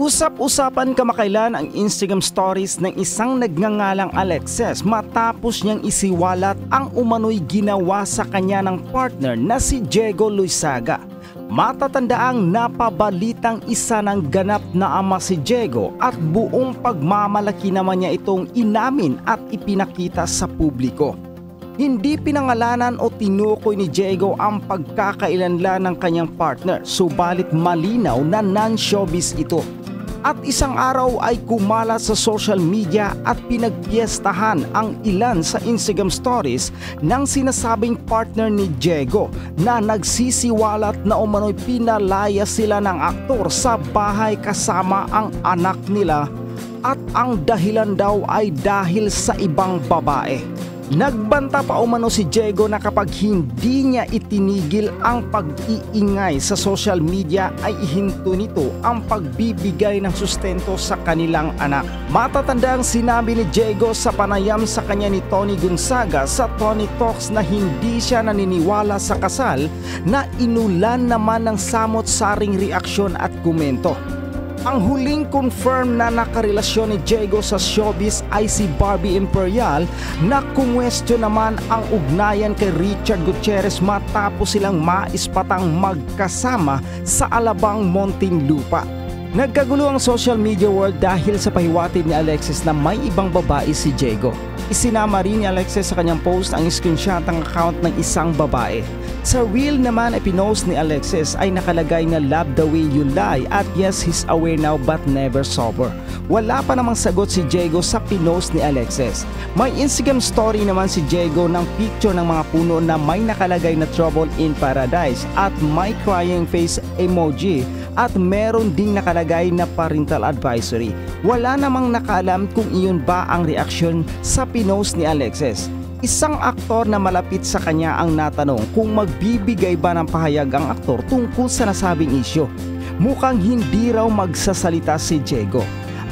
Usap-usapan kamakailan ang Instagram stories ng isang nagngangalang Alexis matapos niyang isiwalat ang umano'y ginawa sa kanya ng partner na si Diego Loizaga. Matatandaang napabalitang isa ng ganap na ama si Diego at buong pagmamalaki naman niya itong inamin at ipinakita sa publiko. Hindi pinangalanan o tinukoy ni Diego ang pagkakailanlan ng kanyang partner, subalit malinaw na non-showbiz ito. At isang araw ay kumalat sa social media at pinagpiestahan ang ilan sa Instagram stories ng sinasabing partner ni Diego na nagsisiwalat na umano'y pinalaya sila ng aktor sa bahay kasama ang anak nila at ang dahilan daw ay dahil sa ibang babae. Nagbanta pa umano si Diego na kapag hindi niya itinigil ang pag-iingay sa social media ay ihinto nito ang pagbibigay ng sustento sa kanilang anak. Matatandang sinabi ni Diego sa panayam sa kanya ni Tony Gonzaga sa Tony Talks na hindi siya naniniwala sa kasal na inulan naman ng samot-saring reaksyon at komento. Ang huling confirm na nakarelasyon ni Diego sa showbiz ay si Barbie Imperial na kumwestiyon naman ang ugnayan kay Richard Gutierrez matapos silang maispatang magkasama sa Alabang, Muntinlupa. Nagkagulo ang social media world dahil sa pahiwatig ni Alexis na may ibang babae si Diego. Isinama rin ni Alexis sa kanyang post ang screenshot ng account ng isang babae. Sa reel naman ay pinost ni Alexis ay nakalagay na love the way you lie at yes, he's aware now but never sober. Wala pa namang sagot si Diego sa pinost ni Alexis. May Instagram story naman si Diego ng picture ng mga puno na may nakalagay na trouble in paradise at may crying face emoji at meron ding nakalagay na parental advisory. Wala namang nakaalam kung iyon ba ang reaksyon sa pinost ni Alexis. Isang aktor na malapit sa kanya ang natanong kung magbibigay ba ng pahayag ang aktor tungkol sa nasabing isyu. Mukhang hindi raw magsasalita si Diego.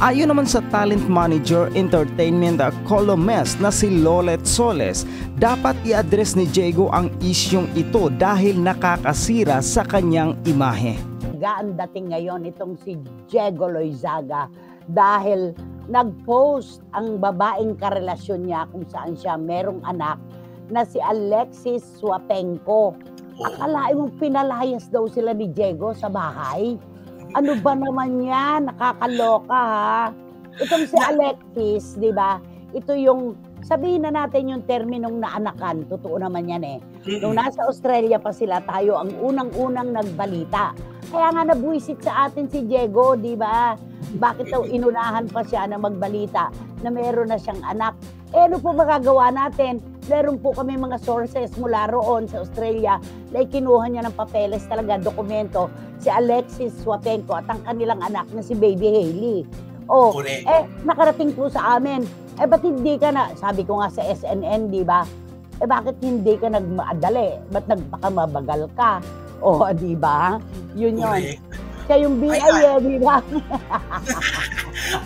Ayon naman sa talent manager entertainment columnist na si Lolet Soles, dapat i-address ni Diego ang isyong ito dahil nakakasira sa kanyang imahe. Ang dating ngayon itong si Diego Loizaga dahil nag-post ang babaeng karelasyon niya kung saan siya merong anak na si Alexis Swapenko. Akalain mong pinalayas daw sila ni Diego sa bahay? Ano ba naman yan? Nakakaloka ha? Itong si Alexis, di ba? Ito yung, sabihin na natin yung terminong naanakan. Totoo naman yan eh. Nung nasa Australia pa sila, tayo ang unang-unang nagbalita. Kaya nga nabuisit sa atin si Diego, di ba? Bakit daw inunahan pa siya na magbalita na meron na siyang anak? Eh, ano po magagawa natin? Meron po kami mga sources mula roon sa Australia na kinuha niya ng papeles talaga, dokumento, si Alexis Swapenko at ang kanilang anak na si Baby Hailey. Oh, nakarating po sa amin. Eh, ba't hindi ka na, sabi ko nga sa SNN, di ba? Eh, bakit hindi ka nagmaadali? Ba't nagpakamabagal ka? Oh, di ba? Yun yun. Siya yung BI, di ba?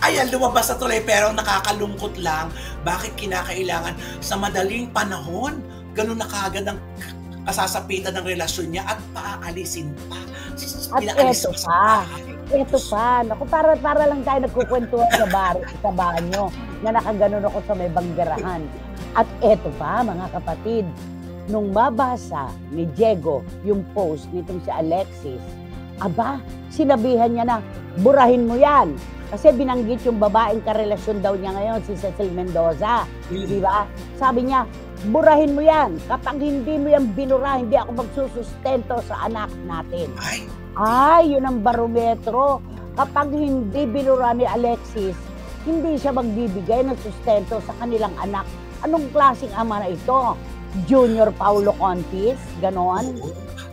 Ayan, lumabas na tuloy pero nakakalungkot lang. Bakit kinakailangan sa madaling panahon, ganun na kagad ang kasasapitan ng relasyon niya at paaalisin pa. At eto pa. Naku, para lang tayo nagkukwentuhan sa banyo na nakaganon ako sa may banggarahan. At eto pa, mga kapatid, nung mabasa ni Diego yung post nitong si Alexis, aba, sinabihan niya na, burahin mo yan. Kasi binanggit yung babaeng karelasyon daw niya ngayon, si Cecil Mendoza. Di ba? Sabi niya, burahin mo yan. Kapag hindi mo yan binura, hindi ako magsusustento sa anak natin. Ay, yun ang barometro. Kapag hindi binura ni Alexis, hindi siya magbibigay ng sustento sa kanilang anak. Anong klaseng ama na ito? Junior Paulo Contis? Ganon?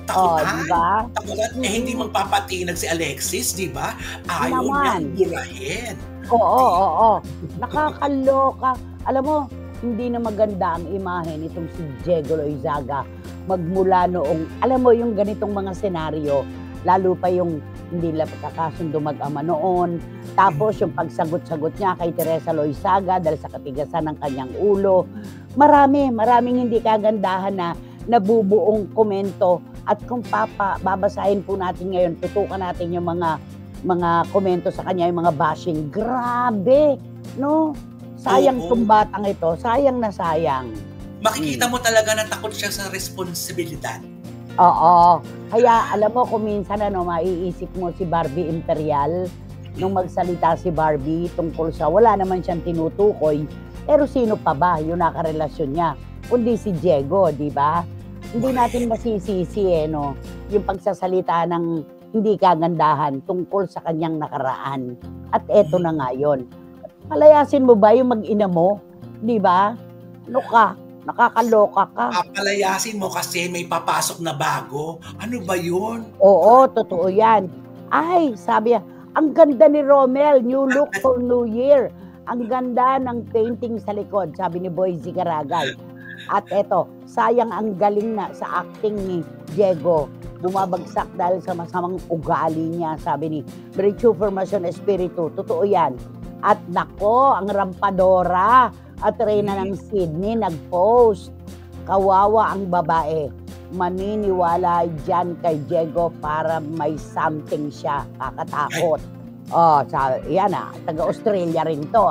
Diba? Hindi magpapatinag si Alexis, di ba? Ayaw niyang burahin. Oo. Nakakaloka. Alam mo, hindi na maganda ang imahe nitong si Diego Loizaga. Magmula noong, alam mo yung ganitong mga senaryo, lalo pa yung hindi lang pagkakasundo mag-ama noon. Tapos yung pagsagot-sagot niya kay Teresa Loizaga dahil sa katigasan ng kanyang ulo. Maraming hindi kagandahan na nabubuong komento. At kung babasahin po natin ngayon, tutukan natin yung mga mga komento sa kanya, yung mga bashing. Grabe, no? Sayang Oo. tong batang ito, sayang na sayang. Makikita mo talaga na takot siya sa responsibilidad. Oo. Kaya alam mo kung minsan maiisip mo si Barbie Imperial nung magsalita si Barbie tungkol sa wala naman siyang tinutukoy. Pero sino pa ba yung nakarelasyon niya? Kundi si Diego, di ba? Hindi natin masisisi no? Yung pagsasalita ng hindi kagandahan tungkol sa kanyang nakaraan. At eto na nga yun. Palayasin mo ba yung mag-ina mo? Di ba? Ano ka? Nakakaloka ka. Papalayasin mo kasi may papasok na bago. Ano ba yun? Oo, totoo yan. Ay, sabi niya, ang ganda ni Romel, new look for New Year. Ang ganda ng painting sa likod, sabi ni Boyzy Caragay. At eto, sayang ang galing na sa acting ni Diego. Bumabagsak dahil sa masamang ugali niya, sabi ni Bridge Formación Espiritu. Totoo yan. At nako, ang rampadora at Reyna ng Sydney nag-post. Kawawa ang babae. Maniniwala dyan kay Diego para may something siya. Kakatakot. Oh, yan taga-Australia rin to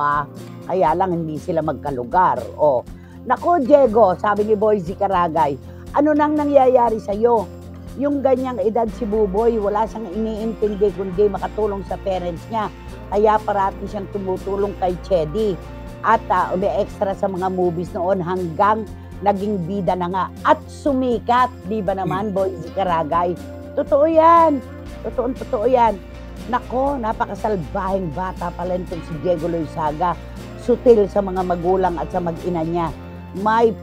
Kaya lang hindi sila magkalugar. Oh. Nako Diego, sabi ni Boyzy Caragay, ano nang nangyayari sa'yo? Yung ganyang edad si Buboy, wala siyang iniintindi kundi makatulong sa parents niya. Kaya parati siyang tumutulong kay Chedi. At umi-extra sa mga movies noon hanggang naging bida na nga. At sumikat, di ba naman, Boyzy Caragay? Totoo yan. Totoo yan. Nako, napakasalbahing bata pala itong si Diego Loizaga. Sutil sa mga magulang at sa mag-ina niya. May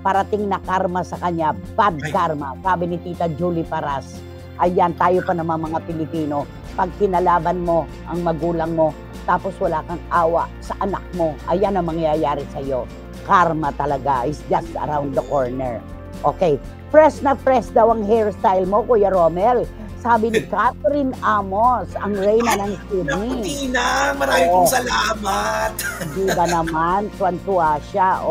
parating na karma sa kanya, bad karma, sabi ni Tita Julie Paras. Ayan, tayo pa naman mga Pilipino, pag kinalaban mo ang magulang mo, tapos wala kang awa sa anak mo, ayan ang mangyayari sa'yo. Karma talaga is just around the corner. Okay, fresh na fresh daw ang hairstyle mo, Kuya Romel. Sabi ni Catherine Amos, ang reyna ng Sydney. Nakutinang, marami pong salamat. Di ba naman, tuwan-tuwa siya.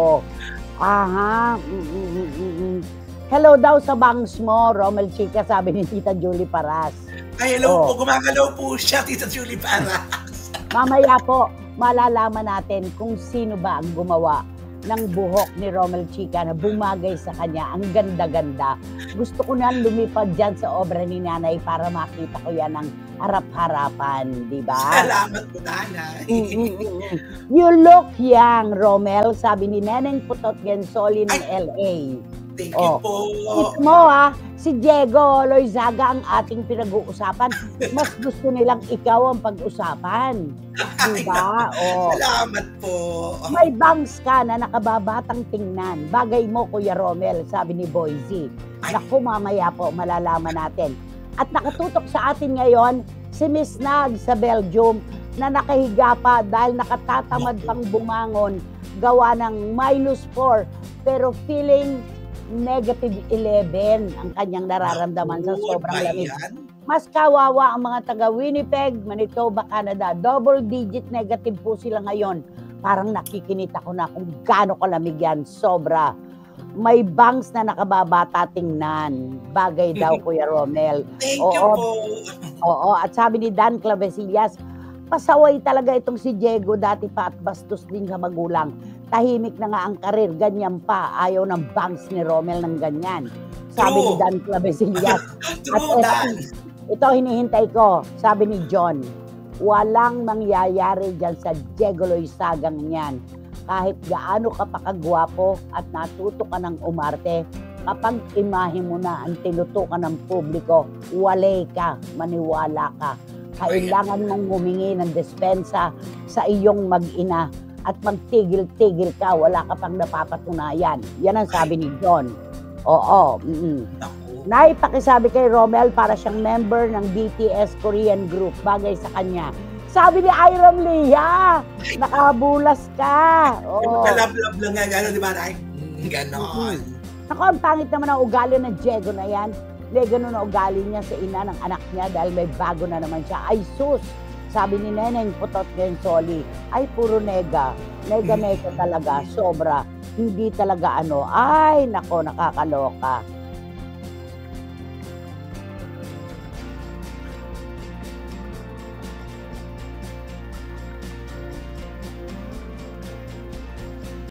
Hello daw sa bangs mo, Romel Chica, sabi ni Tita Julie Paras. Ay, hello po, gumagalaw po siya, Tita Julie Paras. Mamaya po, malalaman natin kung sino ba ang gumawa ng buhok ni Romel Chica na bumagay sa kanya. Ang ganda-ganda. Gusto ko na lumipad dyan sa obra ni Nanay para makita ko yan ng harap-harapan, di ba? Salamat po, Nanay. You look young, Romel, sabi ni Neneng Putot Gensoli ng LA. Thank you po. Ito mo si Diego Loizaga ang ating pinag-uusapan. Mas gusto nilang ikaw ang pag-usapan. Diba? Salamat po. May bangs ka na nakababatang tingnan. Bagay mo, Kuya Romel, sabi ni Boyzy. Naku, mamaya po malalaman natin. At nakatutok sa atin ngayon, si Miss Nag sa Belgium na nakahiga pa dahil nakatatamad pang bumangon gawa ng -4 pero feeling -11 ang kanyang nararamdaman sa sobrang lamig. Mas kawawa ang mga taga Winnipeg, Manitoba, Canada. Double digit negative po sila ngayon. Parang nakikinita ko na kung gaano kalamig yan. Sobra. May bangs na nakababata tingnan. Bagay daw, Kuya Romel. Thank you po. Oo, at sabi ni Dan Clavesillas, pasaway talaga itong si Diego, dati pa at bastos din sa magulang. Tahimik na nga ang karir, ganyan pa. Ayaw ng bangs ni Romel ng ganyan. Sabi ni Dan Clavesillas. At ito hinihintay ko, sabi ni John, walang mangyayari dyan sa Diego Loizagang yan. Kahit gaano ka pa kagwapo at natuto ka ng umarte, kapag imahe mo na ang tinutukan ng publiko, walay ka, maniwala ka. Kailangan mong humingi ng dispensa sa iyong mag-ina at magtigil-tigil ka, wala ka pang napapatunayan. Yan ang sabi ni John. Oo. Nay, pakisabi kay Romel para siyang member ng BTS Korean group. Bagay sa kanya. Sabi ni Iram Leah, nakabulas ka. Kalab-lab lang nga gano'n, di ba? Ganon. Ako, ang pangit naman ang ugali ng Diego na yan. May ganun na ugali niya sa ina ng anak niya dahil may bago na naman siya. Ay sus! Sabi ni Neneng Putot Gensoli, ay puro nega. Nega-nega talaga, sobra. Hindi talaga ay nako, nakakaloka.